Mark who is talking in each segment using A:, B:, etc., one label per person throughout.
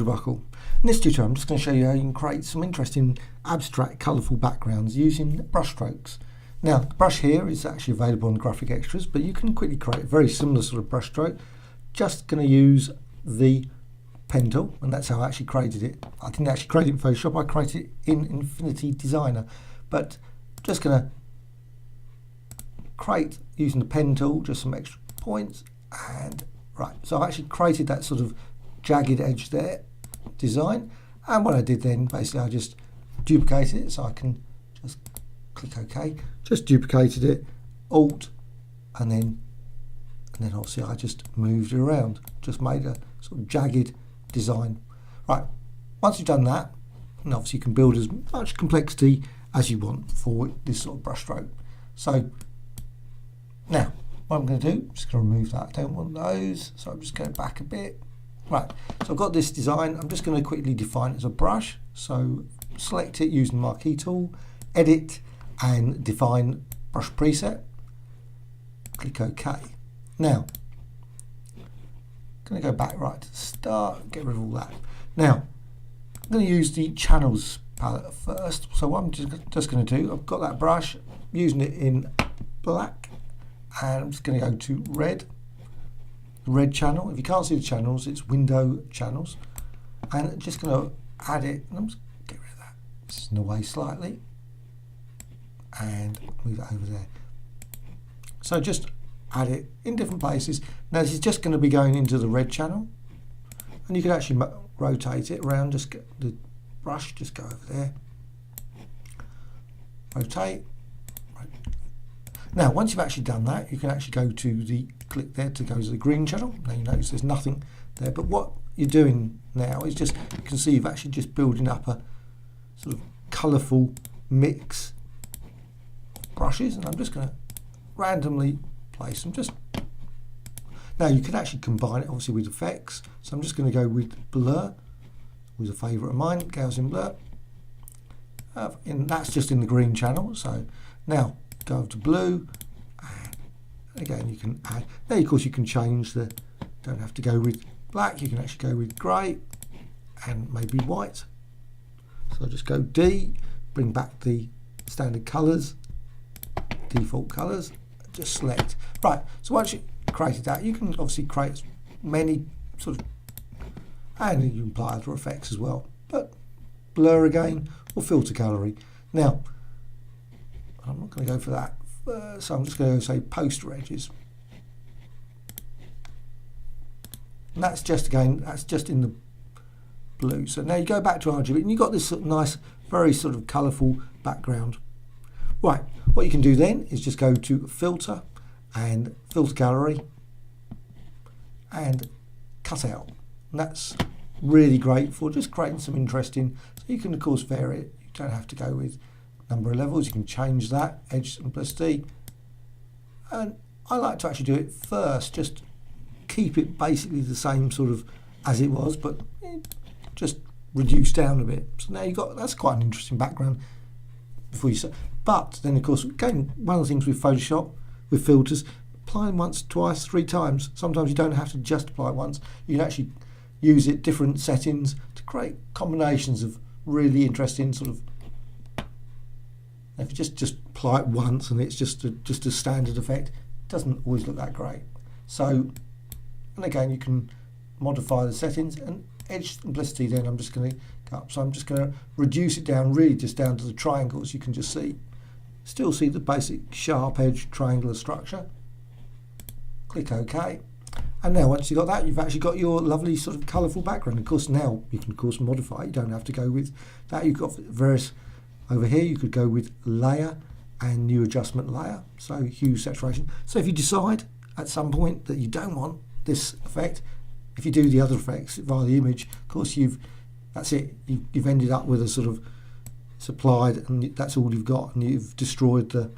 A: Buckle. In this tutorial I'm just going to show you how you can create some interesting abstract colourful backgrounds using brush strokes. Now the brush here is actually available on Graphicxtras, but you can quickly create a very similar sort of brush stroke. Just going to use the pen tool, and that's how I actually created it. I didn't actually create it in Photoshop, I created it in Infinity Designer, but just going to create using the pen tool just some extra points. And right, so I actually created that sort of jagged edge there design, and what I did then basically I just duplicated it, so I can just click OK, just duplicated it, Alt, and then obviously I just moved it around, just made a sort of jagged design. Right, once you've done that, and obviously you can build as much complexity as you want for this sort of brush stroke. So now what I'm going to do, I'm just going to remove that, I don't want those, so I'm just going back a bit. Right, so I've got this design, I'm just going to quickly define it as a brush, so select it using the marquee tool, edit and define brush preset, click OK. Now, I'm going to go back right to the start, get rid of all that. Now, I'm going to use the channels palette first, so what I'm just going to do, I've got that brush, using it in black, and I'm just going to go to red channel. If you can't see the channels, it's window channels, and just going to add it, and I'm just get rid of that, it's in the way slightly, and move it over there. So just add it in different places. Now this is just going to be going into the red channel, and you can actually rotate it around, just get the brush, just go over there, rotate. Now once you've actually done that, you can actually go to the click there to go to the green channel. Now you notice there's nothing there, but what you're doing now is just, you can see you've actually just building up a sort of colourful mix of brushes, and I'm just going to randomly place them. Just now you can actually combine it obviously with effects, so I'm just going to go with blur, was a favourite of mine, Gaussian blur, and that's just in the green channel. So now go over to blue, and again you can add, now of course you can change the, don't have to go with black, you can actually go with grey and maybe white. So I'll just go D, bring back the standard colours, default colours, just select. Right, so once you've created that, you can obviously create many sort of, and you can apply other effects as well, but blur again or filter gallery. Now I'm not going to go for that, so I'm just going to say poster edges. And that's just, again, that's just in the blue. So now you go back to RGB and you've got this sort of nice, very sort of colourful background. Right, what you can do then is just go to filter and filter gallery and cut out. And that's really great for just creating some interesting, so you can of course vary it, you don't have to go with number of levels, you can change that, edge simplicity, and I like to actually do it first, just keep it basically the same sort of as it was, but just reduce down a bit. So now you've got, that's quite an interesting background before you start. But then of course, again, one of the things with Photoshop, with filters, apply them once, twice, 3 times. Sometimes you don't have to just apply it once, you can actually use it different settings to create combinations of really interesting sort of. If you just apply it once and it's just a standard effect, it doesn't always look that great. So, and again, you can modify the settings, and edge simplicity then I'm just going to go up. So I'm just going to reduce it down, really just down to the triangles. You can just see, still see the basic sharp edge triangular structure. Click OK. And now once you've got that, you've actually got your lovely sort of colourful background. Of course now you can of course modify, you don't have to go with that. You've got various. Over here you could go with layer and new adjustment layer, so hue, saturation. So if you decide at some point that you don't want this effect, if you do the other effects via the image, of course that's it, you've ended up with a sort of, it's applied and that's all you've got, and you've destroyed the,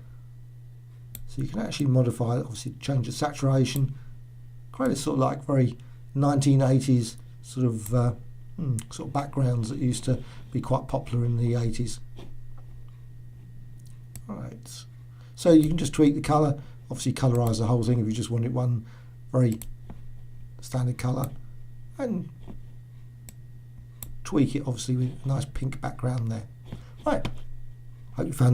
A: so you can actually modify it, obviously change the saturation, create a sort of like very 1980s sort of backgrounds that used to be quite popular in the 80s. Right, so you can just tweak the colour, obviously colourize the whole thing if you just wanted one very standard colour, and tweak it obviously with a nice pink background there. Right, hope you found this